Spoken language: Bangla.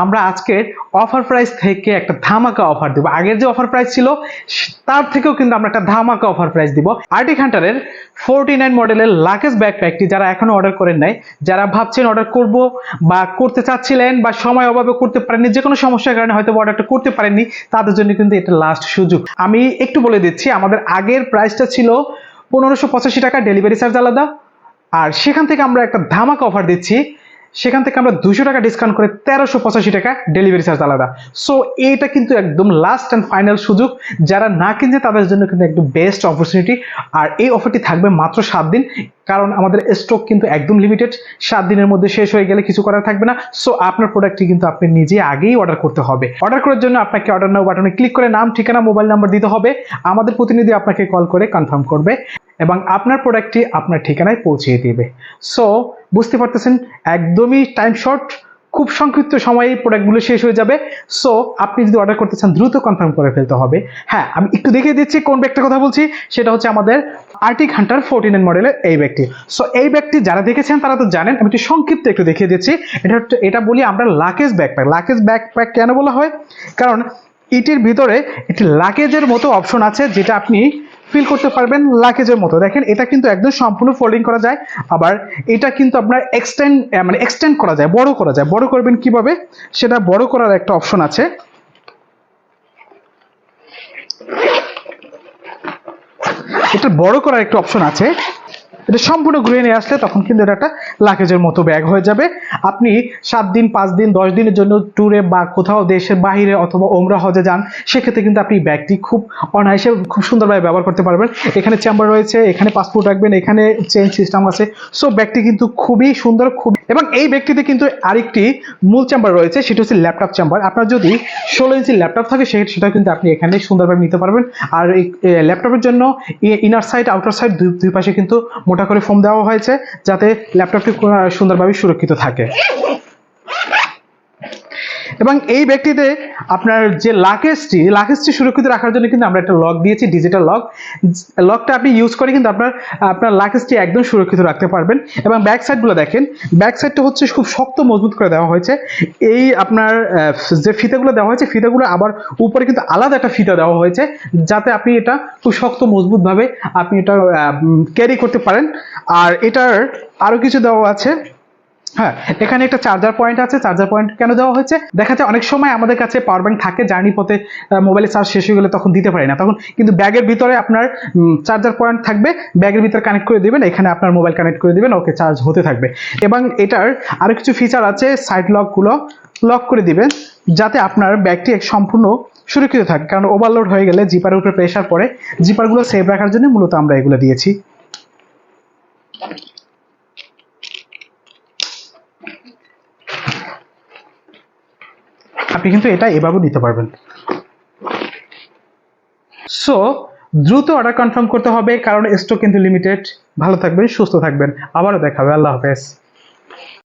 আমরা আজকে অফার প্রাইস থেকে একটা ধামাকা অফার দিব। আগের যে অফার প্রাইস ছিল তার থেকেও কিন্তু আমরা একটা ধামাকা অফার প্রাইস দিব। আর্টিক হান্টারের 49 মডেলের লাগেজ ব্যাকপ্যাকটি যারা এখনো অর্ডার করেন নাই, যারা ভাবছেন অর্ডার করব বা করতে চাচ্ছিলেন বা সময় অভাবে করতে পারেননি, যে কোনো সমস্যার কারণে হয়তো অর্ডারটা করতে পারেননি, তাদের জন্য কিন্তু এটা লাস্ট সুযোগ। আমি একটু বলে দিচ্ছি, আমাদের আগের প্রাইসটা ছিল 1585 টাকা, ডেলিভারি চার্জ আলাদা। আর সেখান থেকে আমরা একটা ধামাকা অফার দিচ্ছি, সেখান থেকে আমরা 200 টাকা ডিসকাউন্ট করে 1385 টাকা, ডেলিভারি চার্জ আলাদা। সো এইটা কিন্তু একদম লাস্ট অ্যান্ড ফাইনাল সুযোগ। যারা না কিনছে তাদের জন্য কিন্তু একদম বেস্ট অপরচুনিটি। আর এই অফারটি থাকবে মাত্র 7 দিন, কারণ আমাদের স্টক কিন্তু একদম লিমিটেড। 7 দিনের মধ্যে শেষ হয়ে গেলে কিছু করার থাকবে না। সো আপনার প্রোডাক্টটি কিন্তু আপনি নিজে আগেই অর্ডার করতে হবে। অর্ডার করার জন্য আপনাকে অর্ডার নাও বাটনে ক্লিক করে নাম, ঠিকানা, মোবাইল নাম্বার দিতে হবে। আমাদের প্রতিনিধি আপনাকে কল করে কনফার্ম করবে এবং আপনার প্রোডাক্টটি আপনার ঠিকানায় পৌঁছিয়ে দিবে। সো বুঝতে পারতেছেন, একদমই টাইম শর্ট, খুব সংক্ষিপ্ত সময়ে এই প্রোডাক্টগুলো শেষ হয়ে যাবে। সো আপনি যদি অর্ডার করতে চান দ্রুত কনফার্ম করে ফেলতে হবে। হ্যাঁ, আমি একটু দেখিয়ে দিচ্ছি কোন ব্যাগটার কথা বলছি। সেটা হচ্ছে আমাদের আর্টিক হান্টার 49 মডেলের এই ব্যাগটি। সো এই ব্যাগটি যারা দেখেছেন তারা তো জানেন, আমি একটু সংক্ষিপ্ত একটু দেখিয়ে দিচ্ছি। এটা বলি আমরা লাগেজ ব্যাকপ্যাক। লাগেজ ব্যাকপ্যাক কেন বলা হয়? কারণ এটির ভিতরে একটি লাগেজের মতো অপশন আছে, যেটা আপনি ফিল করতে পারবেন লাগেজের মতো। দেখেন, এটা কিন্তু একদম সম্পূর্ণ ফোল্ডিং করা যায়। আবার এটা কিন্তু আপনার এক্সটেন্ড করা যায়, বড় করা যায়। বড় করবেন কিভাবে, সেটা বড় করার একটা অপশন আছে। এটা বড় করার একটা অপশন আছে। এটা সম্পূর্ণ ঘুরিয়ে নিয়ে আসলে তখন কিন্তু এটা একটা লাগেজের মতো ব্যাগ হয়ে যাবে। আপনি 7 দিন, 5 দিন, 10 দিনের জন্য ট্যুরে বা কোথাও দেশের বাইরে অথবা ওমরা হজে যান, সেক্ষেত্রে কিন্তু আপনি ব্যাগটি খুব অনায়াসে খুব সুন্দরভাবে ব্যবহার করতে পারবেন। এখানে চেম্বার রয়েছে, এখানে পাসপোর্ট রাখবেন, এখানে চেইন সিস্টেম আছে। সো ব্যাগটি কিন্তু খুবই সুন্দর, এবং এই ব্যাগটিতে কিন্তু আরেকটি মূল চেম্বার রয়েছে, সেটা হচ্ছে ল্যাপটপ চেম্বার। আপনার যদি 16 ইঞ্চি ল্যাপটপ থাকে সেটা কিন্তু আপনি এখানে সুন্দরভাবে নিতে পারবেন। আর এই ল্যাপটপের জন্য ইনার সাইড, আউটার সাইড দুই পাশে কিন্তু মোটা করে ফোম দেওয়া হয়েছে, যাতে ল্যাপটপটি সুন্দরভাবে সুরক্ষিত থাকে। এবং এই ব্যাগটিতে আপনার যে লাগেজটি সুরক্ষিত রাখার জন্য কিন্তু আমরা একটা লক দিয়েছি, ডিজিটাল লক। লকটা আপনি ইউজ করে কিন্তু আপনার লাগেজটি একদম সুরক্ষিত রাখতে পারবেন। এবং ব্যাক সাইডগুলো দেখেন, ব্যাক সাইডটা হচ্ছে খুব শক্ত মজবুত করে দেওয়া হয়েছে। এই আপনার যে ফিতাগুলো দেওয়া হয়েছে, ফিতাগুলো আবার উপরে কিন্তু আলাদা একটা ফিতা দেওয়া হয়েছে, যাতে আপনি এটা খুব শক্ত মজবুতভাবে আপনি এটা ক্যারি করতে পারেন। আর এটার আরো কিছু দেওয়া আছে। হ্যাঁ, এখানে একটা চার্জার পয়েন্ট আছে। চার্জার পয়েন্ট কেন দেওয়া হয়েছে? দেখা যায় অনেক সময় আমাদের কাছে পাওয়ার ব্যাংক থাকে, জার্নি পথে মোবাইলে চার্জ শেষ হয়ে গেলে তখন দিতে পারি না, তখন কিন্তু ব্যাগের ভিতরে আপনার চার্জার পয়েন্ট থাকবে, ব্যাগের ভিতরে কানেক্ট করে দিবেন, এখানে আপনার মোবাইল কানেক্ট করে দিবেন, ওকে চার্জ হতে থাকবে। এবং এটার আরো কিছু ফিচার আছে, সাইড লকগুলো লক করে দিবেন, যাতে আপনার ব্যাগটি সম্পূর্ণ সুরক্ষিত থাকে। কারণ ওভারলোড হয়ে গেলে জিপারের উপরে প্রেশার পড়ে, জিপারগুলো সেভ রাখার জন্য মূলত আমরা এগুলো দিয়েছি। আপনি কিন্তু এটা এভাবে নিতে পারবেন। সো দ্রুত অর্ডার কনফার্ম করতে হবে, কারণ স্টক কিন্তু লিমিটেড। ভালো থাকবেন, সুস্থ থাকবেন, আবারও দেখা হবে। আল্লাহ হাফেজ।